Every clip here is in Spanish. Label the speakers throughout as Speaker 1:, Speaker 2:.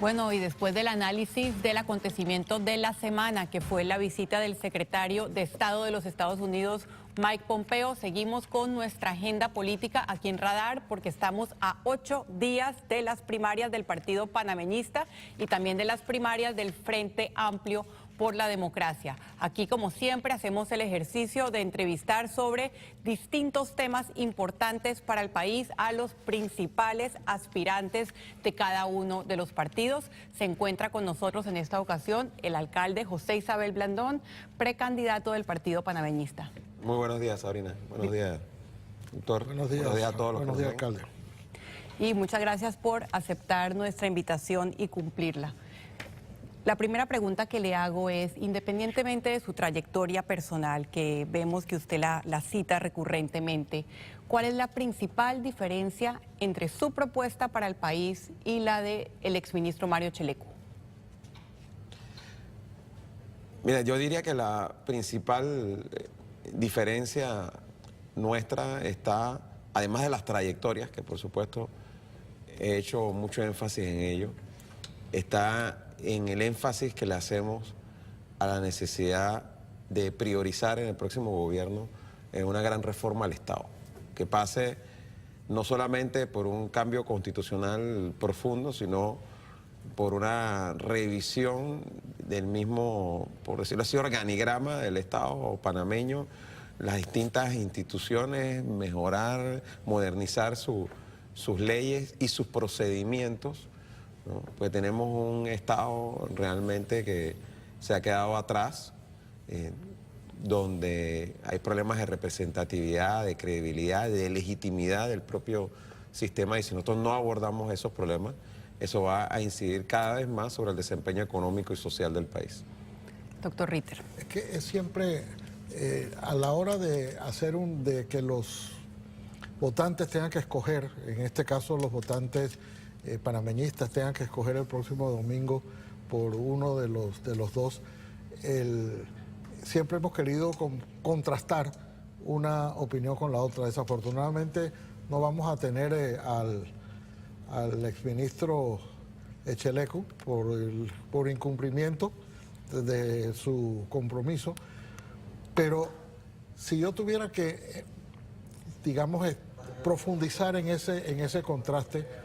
Speaker 1: Bueno, y después del análisis del acontecimiento de la semana, que fue la visita del secretario de Estado de los Estados Unidos, Mike Pompeo, seguimos con nuestra agenda política aquí en Radar, porque estamos a 8 días de las primarias del Partido Panameñista y también de las primarias del Frente Amplio por la Democracia. Aquí, como siempre, hacemos el ejercicio de entrevistar sobre distintos temas importantes para el país a los principales aspirantes de cada uno de los partidos. Se encuentra con nosotros en esta ocasión el alcalde José Isabel Blandón, precandidato del Partido Panameñista.
Speaker 2: Muy buenos días, Sabrina. Buenos días, doctor.
Speaker 3: Buenos días
Speaker 2: a todos los
Speaker 3: buenos días, alcalde.
Speaker 1: Y muchas gracias por aceptar nuestra invitación y cumplirla. La primera pregunta que le hago es, independientemente de su trayectoria personal, que vemos que usted la cita recurrentemente, ¿cuál es la principal diferencia entre su propuesta para el país y la del exministro Mario Chelecu?
Speaker 2: Mira, yo diría que la principal diferencia nuestra está, además de las trayectorias, que por supuesto he hecho mucho énfasis en ello, está en el énfasis que le hacemos a la necesidad de priorizar en el próximo gobierno una gran reforma al Estado, que pase no solamente por un cambio constitucional profundo, sino por una revisión del mismo, por decirlo así, organigrama del Estado panameño, las distintas instituciones, mejorar, modernizar sus leyes y sus procedimientos, ¿no? Pues tenemos un Estado realmente que se ha quedado atrás, donde hay problemas de representatividad, de credibilidad, de legitimidad del propio sistema, y si nosotros no abordamos esos problemas, eso va a incidir cada vez más sobre el desempeño económico y social del país.
Speaker 1: Doctor Ritter.
Speaker 3: Es que es siempre, a la hora de hacer de que los votantes tengan que escoger, en este caso los votantes panameñistas tengan que escoger el próximo domingo por uno de los dos, siempre hemos querido contrastar una opinión con la otra. Desafortunadamente no vamos a tener al exministro Chelecu por incumplimiento de su compromiso, pero si yo tuviera que, digamos, profundizar en ese contraste,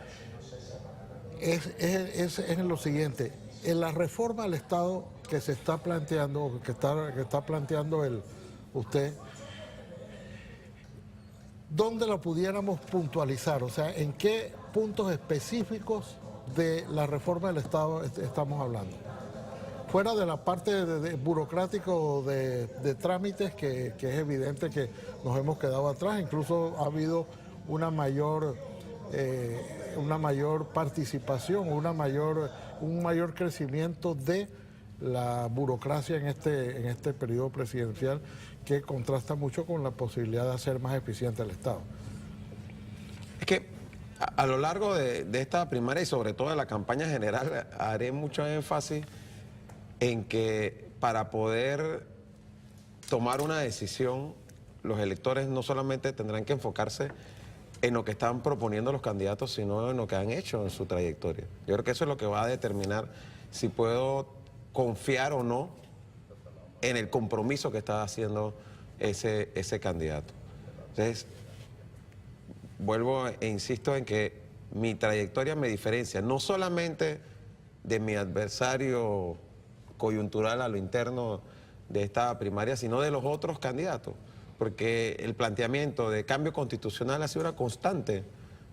Speaker 3: es en lo siguiente: en la reforma al Estado que se está planteando, que está planteando usted, ¿dónde lo pudiéramos puntualizar? O sea, ¿en qué puntos específicos de la reforma del Estado estamos hablando? Fuera de la parte burocrático de trámites, que es evidente que nos hemos quedado atrás, incluso ha habido una mayor participación, un mayor crecimiento de la burocracia en este periodo presidencial, que contrasta mucho con la posibilidad de hacer más eficiente el Estado.
Speaker 2: Es que a lo largo de esta primaria y sobre todo de la campaña general haré mucho énfasis en que para poder tomar una decisión, los electores no solamente tendrán que enfocarse en lo que están proponiendo los candidatos, sino en lo que han hecho en su trayectoria. Yo creo que eso es lo que va a determinar si puedo confiar o no en el compromiso que está haciendo ese candidato. Entonces, vuelvo e insisto en que mi trayectoria me diferencia no solamente de mi adversario coyuntural a lo interno de esta primaria, sino de los otros candidatos, porque el planteamiento de cambio constitucional ha sido una constante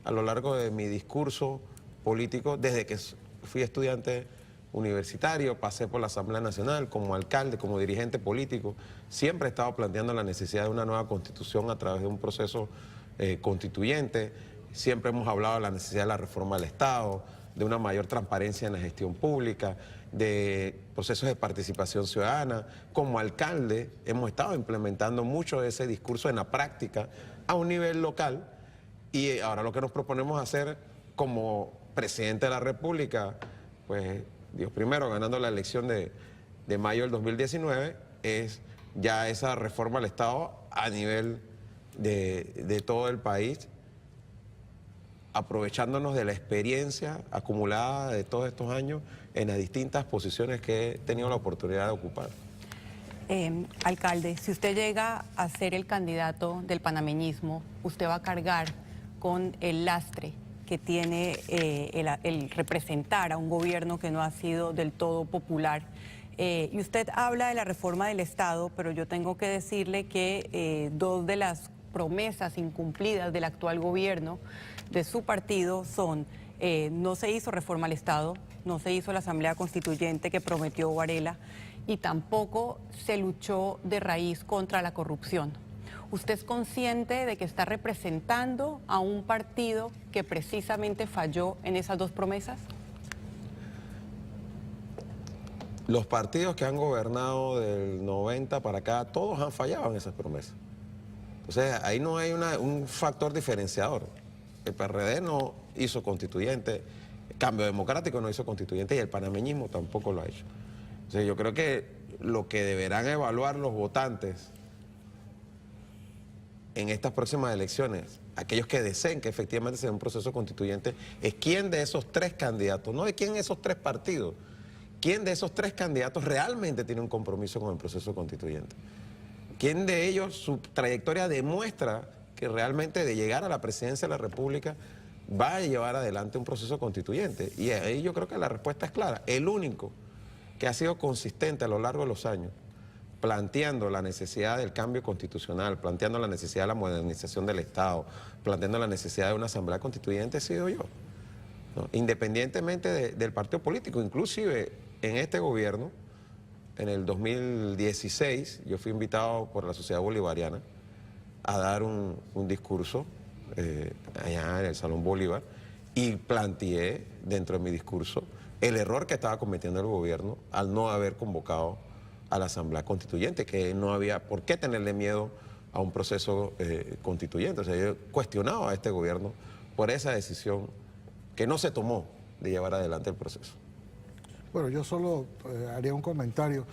Speaker 2: a lo largo de mi discurso político, desde que fui estudiante universitario, pasé por la Asamblea Nacional, como alcalde, como dirigente político. Siempre he estado planteando la necesidad de una nueva constitución a través de un proceso constituyente. Siempre hemos hablado de la necesidad de la reforma del Estado, de una mayor transparencia en la gestión pública, de procesos de participación ciudadana. Como alcalde hemos estado implementando mucho de ese discurso en la práctica a un nivel local, y ahora lo que nos proponemos hacer como presidente de la República, pues Dios primero, ganando la elección de mayo del 2019, es ya esa reforma al Estado a nivel de todo el país, aprovechándonos de la experiencia acumulada de todos estos años en las distintas posiciones que he tenido la oportunidad de ocupar.
Speaker 1: Alcalde, si usted llega a ser el candidato del panameñismo, usted va a cargar con el lastre que tiene el representar a un gobierno que no ha sido del todo popular. Y usted habla de la reforma del Estado, pero yo tengo que decirle que dos de las promesas incumplidas del actual gobierno de su partido son: no se hizo reforma al Estado, no se hizo la Asamblea Constituyente que prometió Varela, y tampoco se luchó de raíz contra la corrupción. ¿Usted es consciente de que está representando a un partido que precisamente falló en esas dos promesas?
Speaker 2: Los partidos que han gobernado del 90 para acá, todos han fallado en esas promesas. Entonces, ahí no hay un factor diferenciador. El PRD no hizo constituyente, el Cambio Democrático no hizo constituyente y el panameñismo tampoco lo ha hecho. Entonces, yo creo que lo que deberán evaluar los votantes en estas próximas elecciones, aquellos que deseen que efectivamente sea un proceso constituyente, es quién de esos tres candidatos, no de quién de esos tres partidos, quién de esos tres candidatos realmente tiene un compromiso con el proceso constituyente. ¿Quién de ellos, su trayectoria demuestra que realmente de llegar a la presidencia de la República va a llevar adelante un proceso constituyente? Y ahí yo creo que la respuesta es clara. El único que ha sido consistente a lo largo de los años, planteando la necesidad del cambio constitucional, planteando la necesidad de la modernización del Estado, planteando la necesidad de una asamblea constituyente, he sido yo, ¿no? Independientemente del partido político. Inclusive en este gobierno, en el 2016, yo fui invitado por la Sociedad Bolivariana a dar un discurso allá en el Salón Bolívar, y planteé dentro de mi discurso el error que estaba cometiendo el gobierno al no haber convocado a la Asamblea Constituyente, que no había por qué tenerle miedo a un proceso constituyente. O sea, yo cuestionaba a este gobierno por esa decisión que no se tomó de llevar adelante el proceso.
Speaker 3: Bueno, yo solo haría un comentario.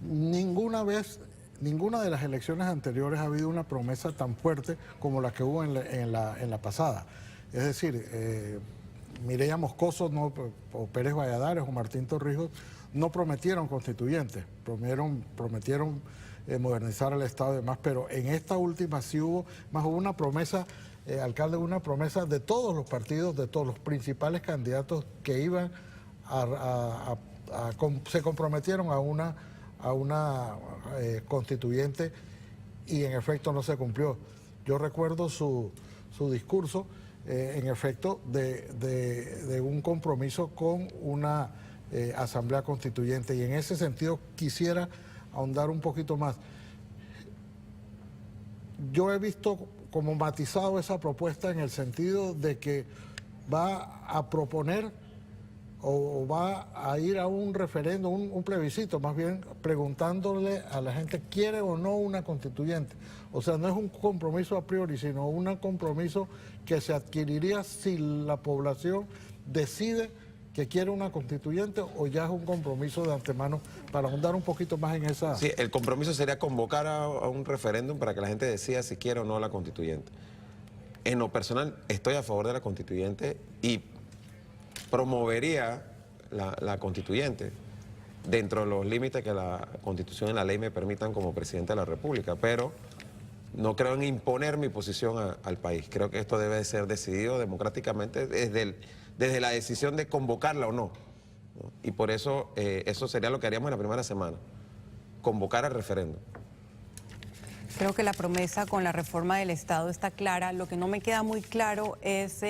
Speaker 3: Ninguna de las elecciones anteriores ha habido una promesa tan fuerte como la que hubo en la pasada. Es decir, Mireya Moscoso o Pérez Valladares o Martín Torrijos no prometieron constituyentes, prometieron modernizar el Estado y demás, pero en esta última sí hubo una promesa, alcalde, una promesa de todos los partidos, de todos los principales candidatos que iban se comprometieron a una constituyente, y en efecto no se cumplió. Yo recuerdo su discurso, en efecto, de un compromiso con una asamblea constituyente, y en ese sentido quisiera ahondar un poquito más. Yo he visto como matizado esa propuesta en el sentido de que va a proponer o va a ir a un referendo, un plebiscito, más bien preguntándole a la gente, ¿quiere o no una constituyente? O sea, no es un compromiso a priori, sino un compromiso que se adquiriría si la población decide que quiere una constituyente, o ya es un compromiso de antemano, para ahondar un poquito más en esa...
Speaker 2: Sí, el compromiso sería convocar a un referéndum para que la gente decida si quiere o no la constituyente. En lo personal, estoy a favor de la constituyente y promovería la constituyente dentro de los límites que la Constitución y la ley me permitan como presidente de la República, pero no creo en imponer mi posición al país. Creo que esto debe ser decidido democráticamente desde la decisión de convocarla o no, ¿no? Y por eso eso sería lo que haríamos en la primera semana, convocar al referéndum.
Speaker 1: Creo que la promesa con la reforma del Estado está clara. Lo que no me queda muy claro es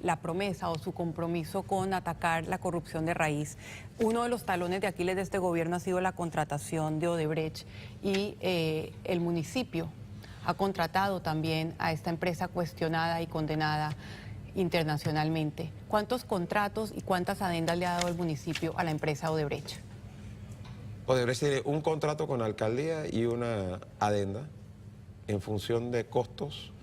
Speaker 1: la promesa o su compromiso con atacar la corrupción de raíz. Uno de los talones de Aquiles de este gobierno ha sido la contratación de Odebrecht, y el municipio ha contratado también a esta empresa cuestionada y condenada internacionalmente. ¿Cuántos contratos y cuántas adendas le ha dado el municipio a la empresa Odebrecht?
Speaker 2: Odebrecht tiene un contrato con la alcaldía y una adenda en función de costos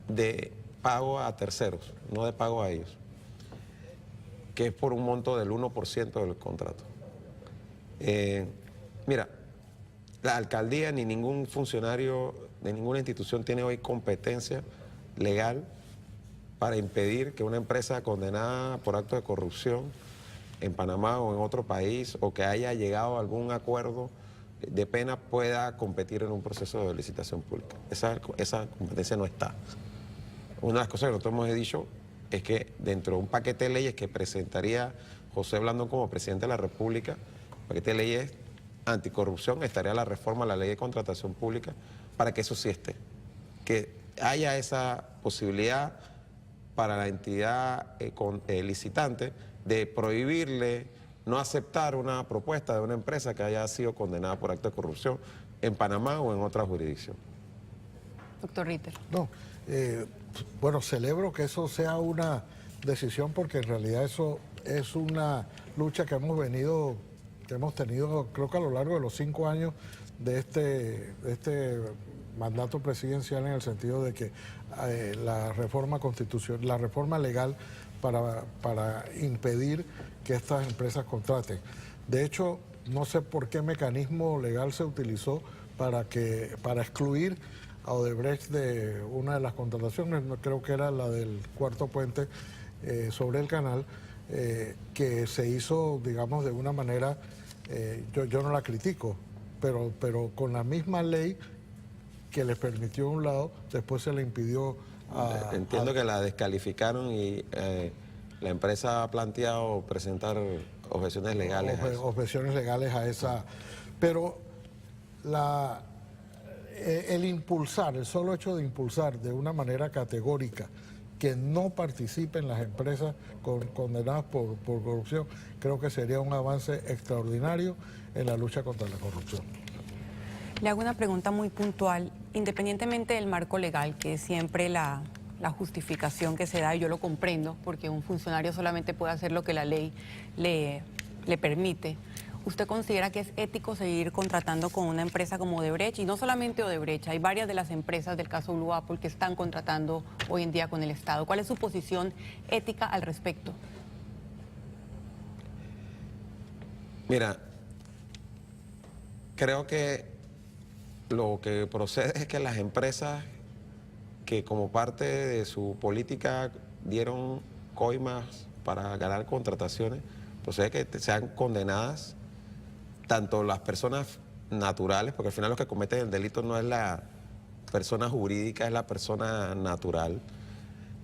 Speaker 2: de pago a terceros, no de pago a ellos, que es por un monto del 1% del contrato. Mira, la alcaldía ni ningún funcionario de ninguna institución tiene hoy competencia legal para impedir que una empresa condenada por acto de corrupción en Panamá o en otro país, o que haya llegado a algún acuerdo de pena, pueda competir en un proceso de licitación pública. Esa competencia no está. Una de las cosas que nosotros hemos dicho es que dentro de un paquete de leyes que presentaría José Blandón como presidente de la República, paquete de leyes anticorrupción, estaría la reforma a la ley de contratación pública para que eso sí esté. Que haya esa posibilidad para la entidad licitante de prohibirle no aceptar una propuesta de una empresa que haya sido condenada por acto de corrupción en Panamá o en otra jurisdicción.
Speaker 1: Doctor Ritter.
Speaker 3: No, bueno, celebro que eso sea una decisión, porque en realidad eso es una lucha que hemos tenido, creo que a lo largo de los 5 años de este mandato presidencial, en el sentido de que la reforma legal para impedir que estas empresas contraten. De hecho, no sé por qué mecanismo legal se utilizó para excluir a Odebrecht de una de las contrataciones, creo que era la del cuarto puente sobre el canal, que se hizo, digamos, de una manera, yo no la critico, pero con la misma ley que les permitió un lado, después se le impidió
Speaker 2: Entiendo que la descalificaron y la empresa ha planteado presentar objeciones legales.
Speaker 3: Objeciones legales a esa. Pero el solo hecho de impulsar de una manera categórica que no participen las empresas condenadas por corrupción, creo que sería un avance extraordinario en la lucha contra la corrupción.
Speaker 1: Le hago una pregunta muy puntual. Independientemente del marco legal, que es siempre la justificación que se da, y yo lo comprendo, porque un funcionario solamente puede hacer lo que la ley le permite, ¿usted considera que es ético seguir contratando con una empresa como Odebrecht? Y no solamente Odebrecht, hay varias de las empresas del caso Blue Apple que están contratando hoy en día con el Estado. ¿Cuál es su posición ética al respecto?
Speaker 2: Mira, creo que lo que procede es que las empresas que como parte de su política dieron coimas para ganar contrataciones, procede que sean condenadas tanto las personas naturales, porque al final los que cometen el delito no es la persona jurídica, es la persona natural,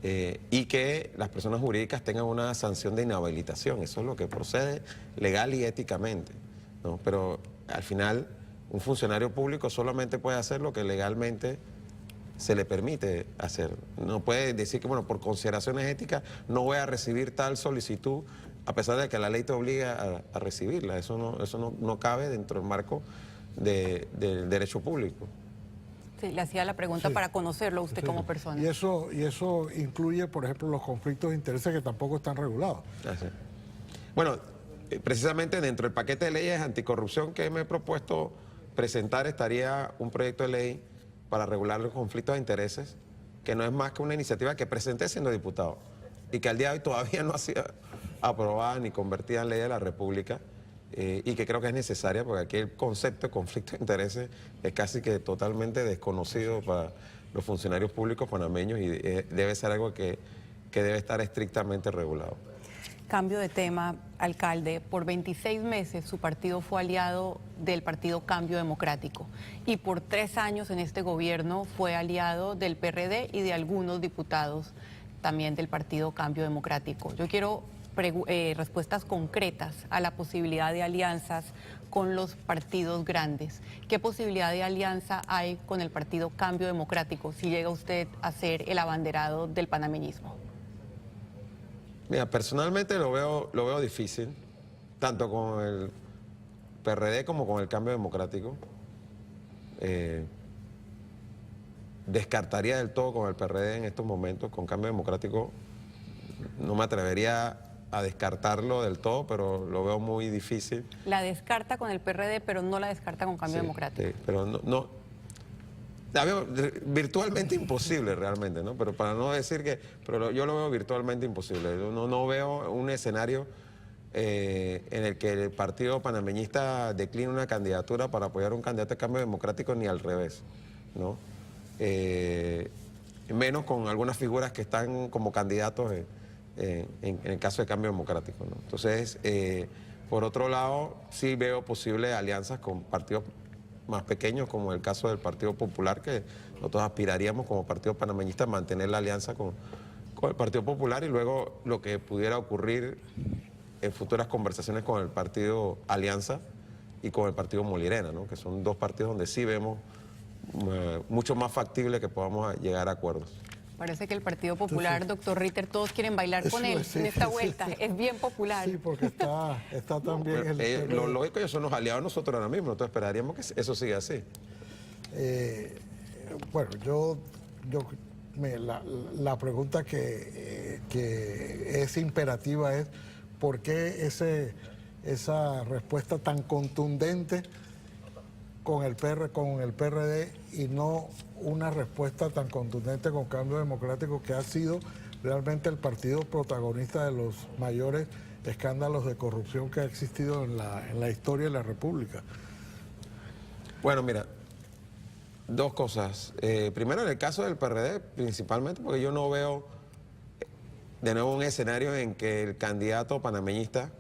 Speaker 2: y que las personas jurídicas tengan una sanción de inhabilitación. Eso es lo que procede legal y éticamente, ¿no? Pero al final un funcionario público solamente puede hacer lo que legalmente se le permite hacer. No puede decir que, bueno, por consideraciones éticas no voy a recibir tal solicitud, a pesar de que la ley te obliga a recibirla. Eso no cabe dentro del marco del derecho público.
Speaker 1: Sí, le hacía la pregunta para conocerlo usted como persona.
Speaker 3: Y eso incluye, por ejemplo, los conflictos de intereses que tampoco están regulados.
Speaker 2: Así. Bueno, precisamente dentro del paquete de leyes anticorrupción que me he propuesto presentar estaría un proyecto de ley para regular los conflictos de intereses, que no es más que una iniciativa que presenté siendo diputado y que al día de hoy todavía no ha sido aprobada ni convertida en ley de la República, y que creo que es necesaria, porque aquí el concepto de conflicto de intereses es casi que totalmente desconocido para los funcionarios públicos panameños, y debe ser algo que debe estar estrictamente regulado.
Speaker 1: Cambio de tema, alcalde. Por 26 meses su partido fue aliado del partido Cambio Democrático, y por 3 años en este gobierno fue aliado del PRD y de algunos diputados también del partido Cambio Democrático. Yo quiero respuestas concretas a la posibilidad de alianzas con los partidos grandes. ¿Qué posibilidad de alianza hay con el partido Cambio Democrático si llega usted a ser el abanderado del panameñismo?
Speaker 2: Mira, personalmente lo veo difícil, tanto con el PRD como con el Cambio Democrático. Descartaría del todo con el PRD en estos momentos. Con Cambio Democrático no me atrevería a descartarlo del todo, pero lo veo muy difícil.
Speaker 1: La descarta con el PRD, pero no la descarta con Cambio Democrático.
Speaker 2: Sí, pero no la veo virtualmente imposible realmente, ¿no? Pero para no decir que, pero yo lo veo virtualmente imposible. Yo no veo un escenario en el que el partido panameñista decline una candidatura para apoyar un candidato de Cambio Democrático, ni al revés, ¿no? menos con algunas figuras que están como candidatos en el caso de Cambio Democrático, ¿no? Entonces, por otro lado, sí veo posibles alianzas con partidos más pequeños, como el caso del Partido Popular, que nosotros aspiraríamos como Partido Panameñista a mantener la alianza con el Partido Popular, y luego lo que pudiera ocurrir en futuras conversaciones con el Partido Alianza y con el Partido Molirena, ¿no? Que son dos partidos donde sí vemos mucho más factible que podamos llegar a acuerdos.
Speaker 1: Parece que el Partido Popular, doctor Ritter, todos quieren bailar con él en esta vuelta. Es bien popular.
Speaker 3: Sí, porque está también
Speaker 2: lo lógico, ellos son los aliados de nosotros ahora mismo, nosotros esperaríamos que eso siga así.
Speaker 3: Bueno, la pregunta que es imperativa es ¿por qué esa respuesta tan contundente con el PRD y no una respuesta tan contundente con Cambio Democrático, que ha sido realmente el partido protagonista de los mayores escándalos de corrupción que ha existido en la historia de la República?
Speaker 2: Bueno, mira, dos cosas. Primero, en el caso del PRD, principalmente porque yo no veo de nuevo un escenario en que el candidato panameñista,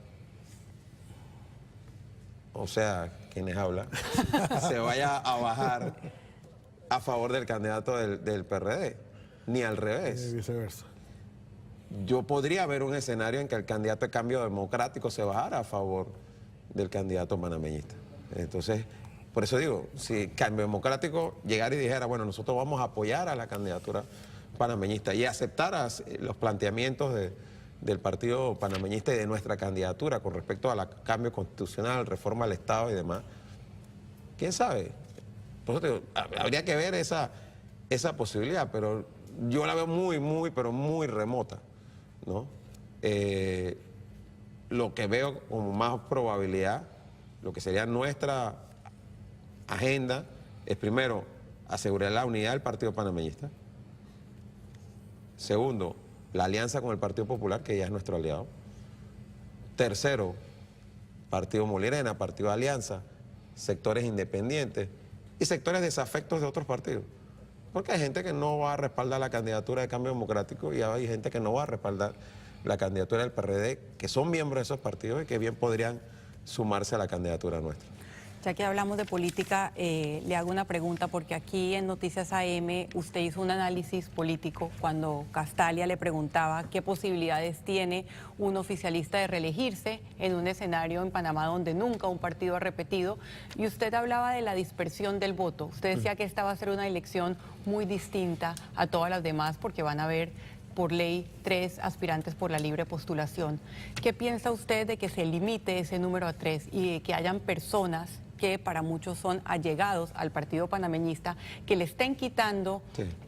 Speaker 2: o sea, quienes hablan, se vaya a bajar a favor del candidato del PRD, ni al revés.
Speaker 3: Viceversa.
Speaker 2: Yo podría ver un escenario en que el candidato de Cambio Democrático se bajara a favor del candidato panameñista. Entonces, por eso digo, si Cambio Democrático llegara y dijera, bueno, nosotros vamos a apoyar a la candidatura panameñista y aceptara los planteamientos del partido panameñista y de nuestra candidatura con respecto a cambio constitucional, reforma al Estado y demás, ¿quién sabe? Por eso te digo, habría que ver esa posibilidad, pero yo la veo pero muy remota, ¿no? Lo que veo como más probabilidad, lo que sería nuestra agenda, es primero asegurar la unidad del partido panameñista. Segundo, la alianza con el Partido Popular, que ya es nuestro aliado. Tercero, Partido Molirena, Partido Alianza, sectores independientes y sectores desafectos de otros partidos. Porque hay gente que no va a respaldar la candidatura de Cambio Democrático y hay gente que no va a respaldar la candidatura del PRD, que son miembros de esos partidos y que bien podrían sumarse a la candidatura nuestra.
Speaker 1: Ya que hablamos de política, le hago una pregunta, porque aquí en Noticias AM usted hizo un análisis político cuando Castalia le preguntaba qué posibilidades tiene un oficialista de reelegirse en un escenario en Panamá donde nunca un partido ha repetido, y usted hablaba de la dispersión del voto. Usted decía que esta va a ser una elección muy distinta a todas las demás porque van a haber por ley 3 aspirantes por la libre postulación. ¿Qué piensa usted de que se limite ese número a 3 y de que hayan personas que para muchos son allegados al partido panameñista, que le estén quitando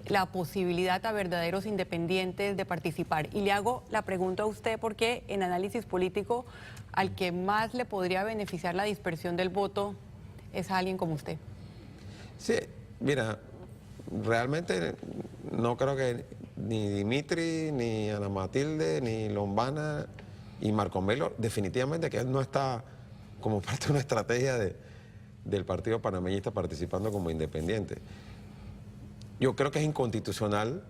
Speaker 1: la posibilidad a verdaderos independientes de participar? Y le hago la pregunta a usted porque en análisis político al que más le podría beneficiar la dispersión del voto es a alguien como usted.
Speaker 2: Sí, mira, realmente no creo que ni Dimitri, ni Ana Matilde, ni Lombana y Marco Melo, definitivamente que él no está como parte de una estrategia del partido panameñista participando como independiente. Yo creo que es inconstitucional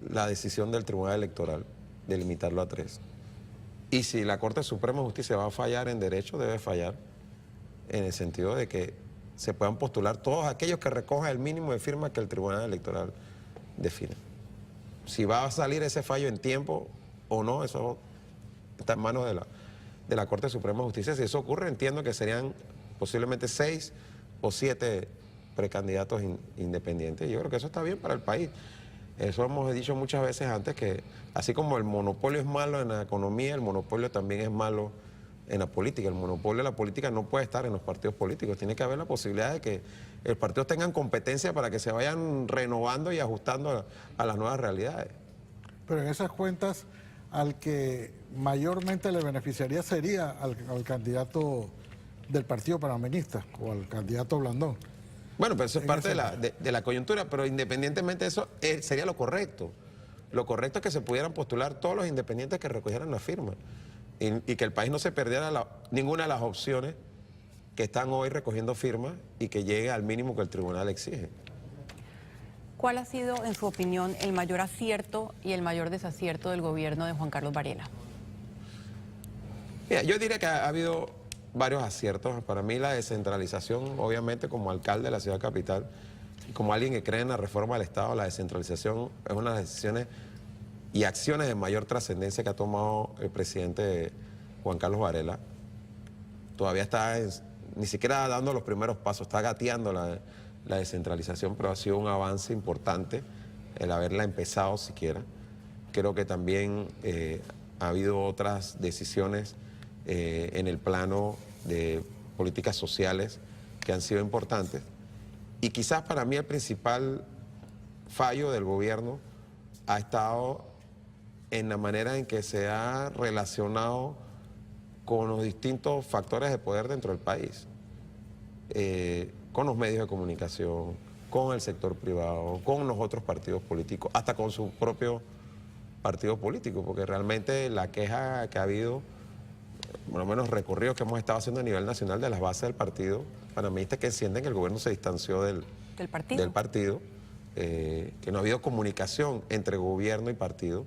Speaker 2: la decisión del Tribunal Electoral de limitarlo a 3. Y si la Corte Suprema de Justicia va a fallar en derecho, debe fallar en el sentido de que se puedan postular todos aquellos que recojan el mínimo de firmas que el Tribunal Electoral define. Si va a salir ese fallo en tiempo o no, eso está en manos de la Corte Suprema de Justicia. Si eso ocurre, entiendo que serían posiblemente 6 o 7 precandidatos independientes. Yo creo que eso está bien para el país. Eso hemos dicho muchas veces antes, que así como el monopolio es malo en la economía, el monopolio también es malo en la política. El monopolio de la política no puede estar en los partidos políticos. Tiene que haber la posibilidad de que los partidos tengan competencia para que se vayan renovando y ajustando a las nuevas realidades.
Speaker 3: Pero en esas cuentas, al que mayormente le beneficiaría sería al candidato del partido panameñista o al candidato Blandón.
Speaker 2: Bueno, pero eso es parte de la coyuntura, pero independientemente de eso, sería lo correcto. Lo correcto es que se pudieran postular todos los independientes que recogieran la firma y que el país no se perdiera ninguna de las opciones que están hoy recogiendo firmas y que llegue al mínimo que el tribunal exige.
Speaker 1: ¿Cuál ha sido, en su opinión, el mayor acierto y el mayor desacierto del gobierno de Juan Carlos Varela?
Speaker 2: Mira, yo diría que ha habido varios aciertos. Para mí la descentralización, obviamente como alcalde de la ciudad capital, y como alguien que cree en la reforma del Estado, la descentralización es una de las decisiones y acciones de mayor trascendencia que ha tomado el presidente Juan Carlos Varela. Todavía está ni siquiera dando los primeros pasos, está gateando la descentralización, pero ha sido un avance importante el haberla empezado siquiera. Creo que también ha habido otras decisiones en el plano de políticas sociales que han sido importantes. Y quizás para mí el principal fallo del gobierno ha estado en la manera en que se ha relacionado con los distintos factores de poder dentro del país, con los medios de comunicación, con el sector privado, con los otros partidos políticos, hasta con su propio partido político, porque realmente la queja que ha habido, por lo menos recorridos que hemos estado haciendo a nivel nacional de las bases del partido panameñista, que sienten que el gobierno se distanció del partido, que no ha habido comunicación entre gobierno y partido.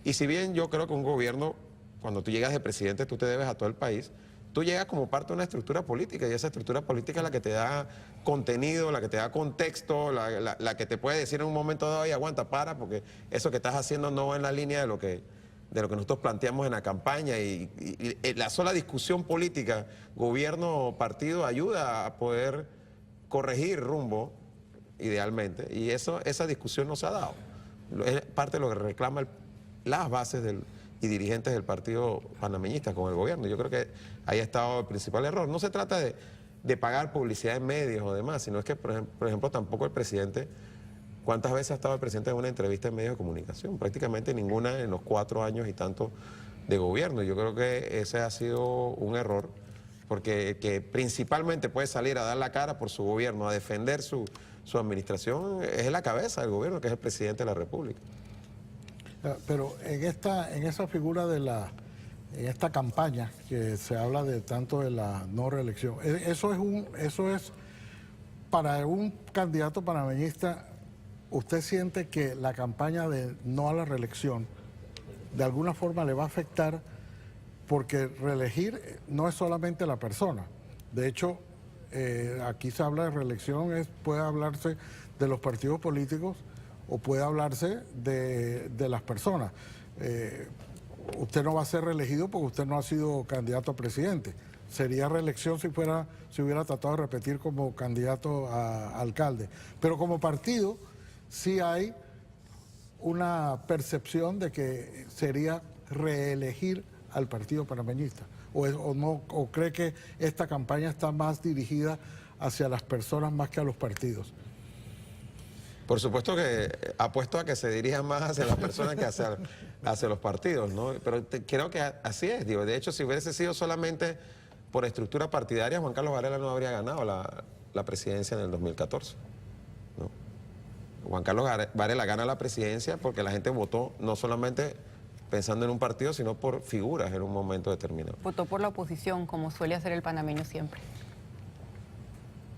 Speaker 2: Y si bien yo creo que un gobierno, cuando tú llegas de presidente, tú te debes a todo el país, tú llegas como parte de una estructura política y esa estructura política es la que te da contenido, la que te da contexto, la que te puede decir en un momento dado, aguanta, para, porque eso que estás haciendo no va en la línea de lo que nosotros planteamos en la campaña y la sola discusión política, gobierno, partido, ayuda a poder corregir rumbo, idealmente, y esa discusión no se ha dado. Es parte de lo que reclama las bases y dirigentes del partido panameñista con el gobierno. Yo creo que ahí ha estado el principal error. No se trata de pagar publicidad en medios o demás, sino es que, por ejemplo, tampoco el presidente... ¿Cuántas veces ha estado el presidente en una entrevista en medios de comunicación? Prácticamente ninguna en los 4 años y tanto de gobierno. Yo creo que ese ha sido un error, porque que principalmente puede salir a dar la cara por su gobierno, a defender su administración, es la cabeza del gobierno, que es el presidente de la República.
Speaker 3: Pero en esa figura en esta campaña que se habla de tanto de la no reelección, eso es para un candidato panameñista. ¿Usted siente que la campaña de no a la reelección de alguna forma le va a afectar? Porque reelegir no es solamente la persona. De hecho, aquí se habla de reelección, puede hablarse de los partidos políticos o puede hablarse de las personas. Usted no va a ser reelegido porque usted no ha sido candidato a presidente. Sería reelección si hubiera tratado de repetir como candidato a alcalde. Pero como partido sí hay una percepción de que sería reelegir al partido panameñista. ¿O cree que esta campaña está más dirigida hacia las personas más que a los partidos?
Speaker 2: Por supuesto que apuesto a que se dirija más hacia las personas que hacia los partidos, ¿no? Pero creo que así es. Digo, de hecho, si hubiese sido solamente por estructura partidaria, Juan Carlos Varela no habría ganado la presidencia en el 2014, ¿no? Juan Carlos Varela gana la presidencia porque la gente votó no solamente pensando en un partido, sino por figuras en un momento determinado.
Speaker 1: Votó por la oposición, como suele hacer el panameño siempre.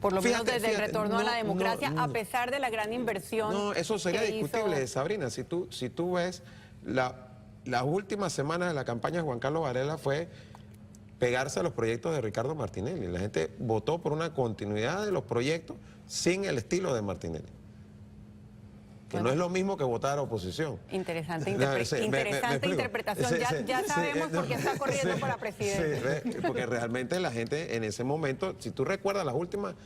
Speaker 1: Por lo menos desde el retorno a la democracia, a pesar de la gran inversión.
Speaker 2: No, eso sería discutible, Sabrina. Si tú ves, las últimas semanas de la campaña de Juan Carlos Varela fue pegarse a los proyectos de Ricardo Martinelli. La gente votó por una continuidad de los proyectos sin el estilo de Martinelli. Que no es lo mismo que votar a oposición.
Speaker 1: Interesante interpretación. Ya sabemos por qué está corriendo para presidente.
Speaker 2: Sí, porque realmente la gente en ese momento, si tú recuerdas las últimas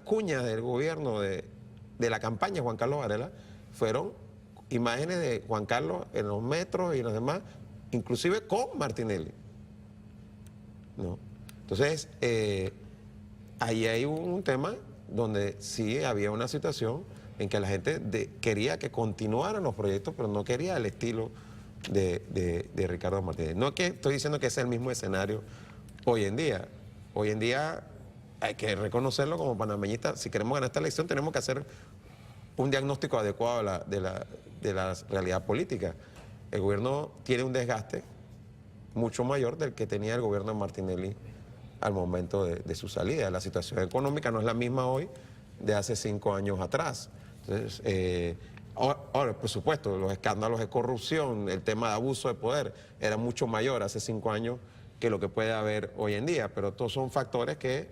Speaker 2: cuñas del gobierno de la campaña de Juan Carlos Varela, fueron imágenes de Juan Carlos en los metros y los demás, inclusive con Martinelli, ¿no? Entonces, ahí hay un tema donde sí había una situación en que la gente quería que continuaran los proyectos, pero no quería el estilo de Ricardo Martínez. No es que estoy diciendo que es el mismo escenario hoy en día. Hoy en día hay que reconocerlo como panameñistas. Si queremos ganar esta elección, tenemos que hacer un diagnóstico adecuado de la realidad política. El gobierno tiene un desgaste mucho mayor del que tenía el gobierno de Martinelli al momento de su salida. La situación económica no es la misma hoy de hace 5 años atrás. Entonces, ahora, por supuesto, los escándalos de corrupción, el tema de abuso de poder era mucho mayor hace 5 años que lo que puede haber hoy en día, pero todos son factores que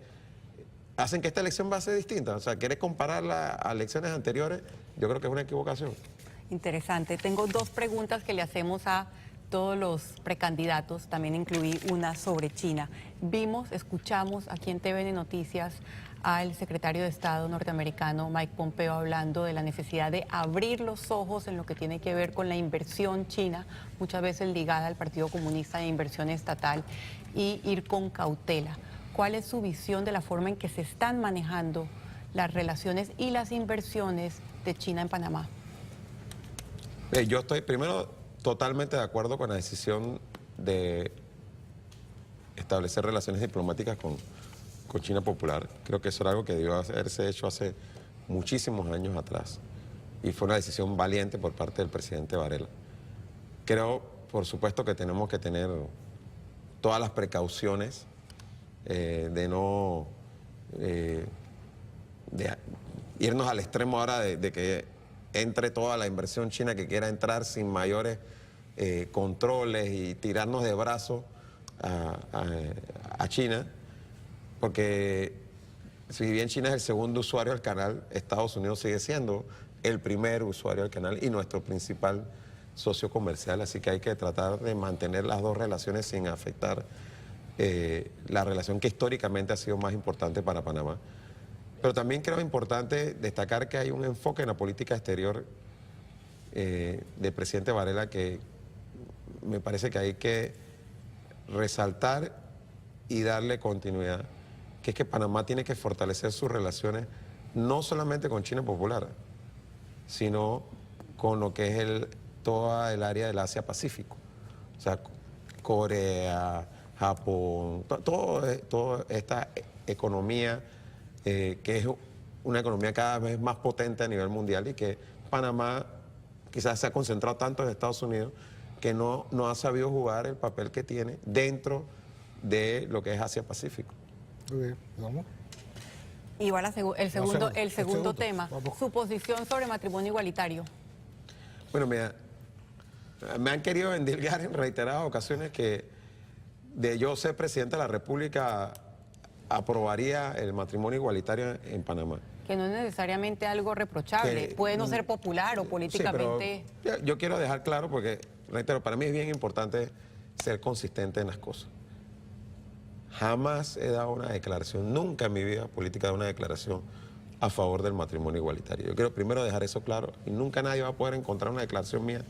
Speaker 2: hacen que esta elección va a ser distinta. O sea, quieres compararla a elecciones anteriores, yo creo que es una equivocación.
Speaker 1: Interesante. Tengo 2 preguntas que le hacemos a todos los precandidatos. También incluí una sobre China. Escuchamos aquí en TVN Noticias al secretario de Estado norteamericano Mike Pompeo hablando de la necesidad de abrir los ojos en lo que tiene que ver con la inversión china, muchas veces ligada al Partido Comunista de inversión estatal, y ir con cautela. ¿Cuál es su visión de la forma en que se están manejando las relaciones y las inversiones de China en Panamá?
Speaker 2: Yo estoy, primero, totalmente de acuerdo con la decisión de establecer relaciones diplomáticas con China Popular. Creo que eso era algo que debió haberse hecho hace muchísimos años atrás. Y fue una decisión valiente por parte del presidente Varela. Creo, por supuesto, que tenemos que tener todas las precauciones de no de irnos al extremo ahora de que entre toda la inversión china que quiera entrar sin mayores controles y tirarnos de brazos a China, porque si bien China es el segundo usuario del canal, Estados Unidos sigue siendo el primer usuario del canal y nuestro principal socio comercial, así que hay que tratar de mantener las dos relaciones sin afectar la relación que históricamente ha sido más importante para Panamá. Pero también creo importante destacar que hay un enfoque en la política exterior del presidente Varela que me parece que hay que resaltar y darle continuidad, que es que Panamá tiene que fortalecer sus relaciones no solamente con China Popular, sino con lo que es toda el área del Asia-Pacífico. O sea, Corea, Japón, toda esta economía que es una economía cada vez más potente a nivel mundial y que Panamá quizás se ha concentrado tanto en Estados Unidos que no ha sabido jugar el papel que tiene dentro de lo que es Asia-Pacífico.
Speaker 3: Muy bien, vamos.
Speaker 1: Y va el segundo tema,
Speaker 3: vamos.
Speaker 1: su posición sobre matrimonio igualitario.
Speaker 2: Bueno, mira, me han querido endilgar en reiteradas ocasiones que de yo ser presidente de la República aprobaría el matrimonio igualitario en Panamá.
Speaker 1: Que no es necesariamente algo reprochable, puede no ser popular o políticamente...
Speaker 2: Sí, pero yo quiero dejar claro porque, reitero, para mí es bien importante ser consistente en las cosas. Jamás he dado una declaración, nunca en mi vida política he dado una declaración a favor del matrimonio igualitario. Yo quiero primero dejar eso claro y nunca nadie va a poder encontrar una declaración mía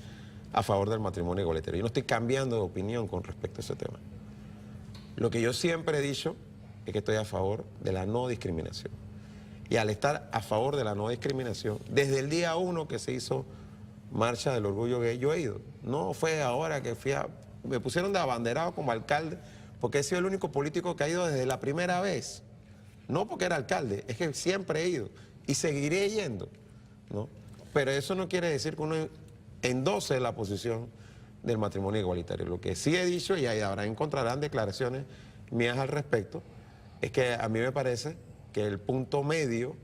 Speaker 2: a favor del matrimonio igualitario. Yo no estoy cambiando de opinión con respecto a ese tema. Lo que yo siempre he dicho es que estoy a favor de la no discriminación. Y al estar a favor de la no discriminación, desde el día 1 que se hizo Marcha del Orgullo Gay, yo he ido. No fue ahora que me pusieron de abanderado como alcalde, porque he sido el único político que ha ido desde la primera vez. No porque era alcalde, es que siempre he ido y seguiré yendo, ¿no? Pero eso no quiere decir que uno endose la posición del matrimonio igualitario. Lo que sí he dicho, y ahí ahora encontrarán declaraciones mías al respecto, es que a mí me parece que el punto medio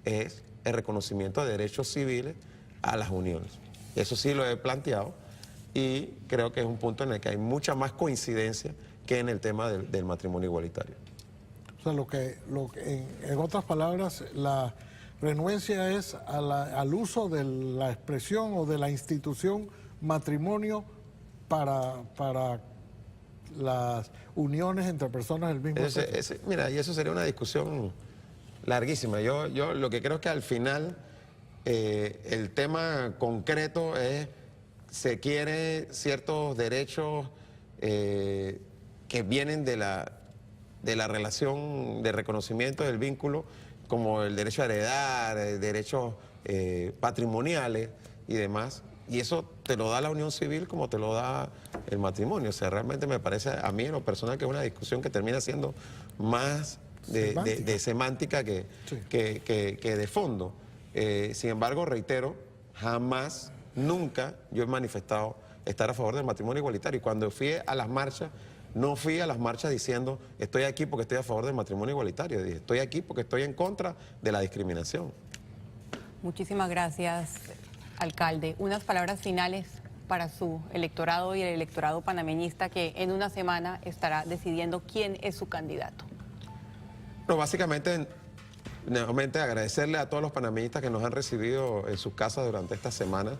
Speaker 2: es el reconocimiento de derechos civiles a las uniones. Eso sí lo he planteado y creo que es un punto en el que hay mucha más coincidencia que en el tema del matrimonio igualitario.
Speaker 3: O sea, en otras palabras, la renuencia es al uso de la expresión o de la institución matrimonio para las uniones entre personas del mismo sexo.
Speaker 2: Mira, y eso sería una discusión larguísima. Yo lo que creo es que al final el tema concreto es se quiere ciertos derechos que vienen de la relación de reconocimiento del vínculo, como el derecho a heredar, derechos patrimoniales y demás. Y eso te lo da la unión civil como te lo da el matrimonio. O sea, realmente me parece a mí en lo personal que es una discusión que termina siendo más de semántica que de fondo. Sin embargo, reitero, jamás, nunca yo he manifestado estar a favor del matrimonio igualitario. Y cuando fui a las marchas, no fui a las marchas diciendo estoy aquí porque estoy a favor del matrimonio igualitario. Dije, estoy aquí porque estoy en contra de la discriminación.
Speaker 1: Muchísimas gracias, alcalde. Unas palabras finales para su electorado y el electorado panameñista que en una semana estará decidiendo quién es su candidato.
Speaker 2: No, básicamente, nuevamente agradecerle a todos los panameñistas que nos han recibido en sus casas durante esta semana,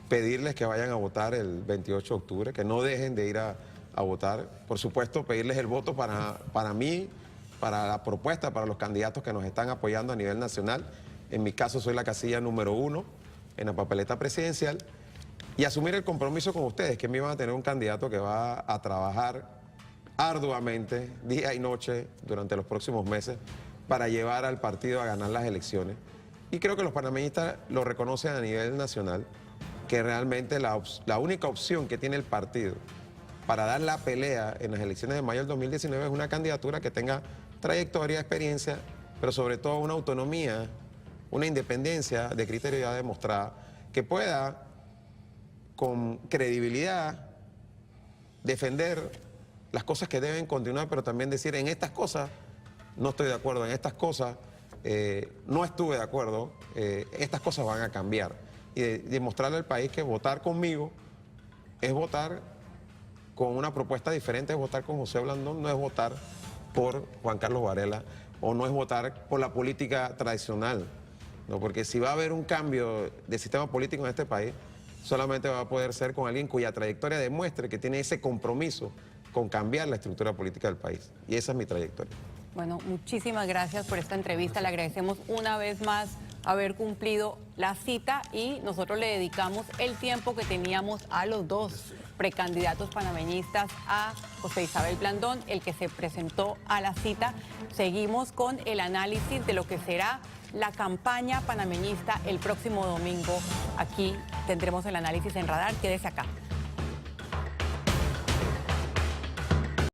Speaker 2: pedirles que vayan a votar el 28 de octubre, que no dejen de ir a votar. Por supuesto, pedirles el voto para mí, para la propuesta, para los candidatos que nos están apoyando a nivel nacional. En mi caso soy la casilla número 1 en la papeleta presidencial y asumir el compromiso con ustedes, que me van a tener un candidato que va a trabajar arduamente, día y noche, durante los próximos meses, para llevar al partido a ganar las elecciones. Y creo que los panameñistas lo reconocen a nivel nacional, que realmente la única opción que tiene el partido para dar la pelea en las elecciones de mayo del 2019 es una candidatura que tenga trayectoria, experiencia, pero sobre todo una autonomía, una independencia de criterio ya demostrada, que pueda con credibilidad defender las cosas que deben continuar, pero también decir en estas cosas no estoy de acuerdo, en estas cosas no estuve de acuerdo, estas cosas van a cambiar. Y demostrarle al país que votar conmigo es votar con una propuesta diferente, es votar con José Blandón, no es votar por Juan Carlos Varela o no es votar por la política tradicional, ¿no? Porque si va a haber un cambio de sistema político en este país, solamente va a poder ser con alguien cuya trayectoria demuestre que tiene ese compromiso con cambiar la estructura política del país. Y esa es mi trayectoria.
Speaker 1: Bueno, muchísimas gracias por esta entrevista. Le agradecemos una vez más haber cumplido la cita y nosotros le dedicamos el tiempo que teníamos a los dos precandidatos panameñistas, a José Isabel Blandón, el que se presentó a la cita. Seguimos con el análisis de lo que será la campaña panameñista el próximo domingo. Aquí tendremos el análisis en Radar. Quédese acá.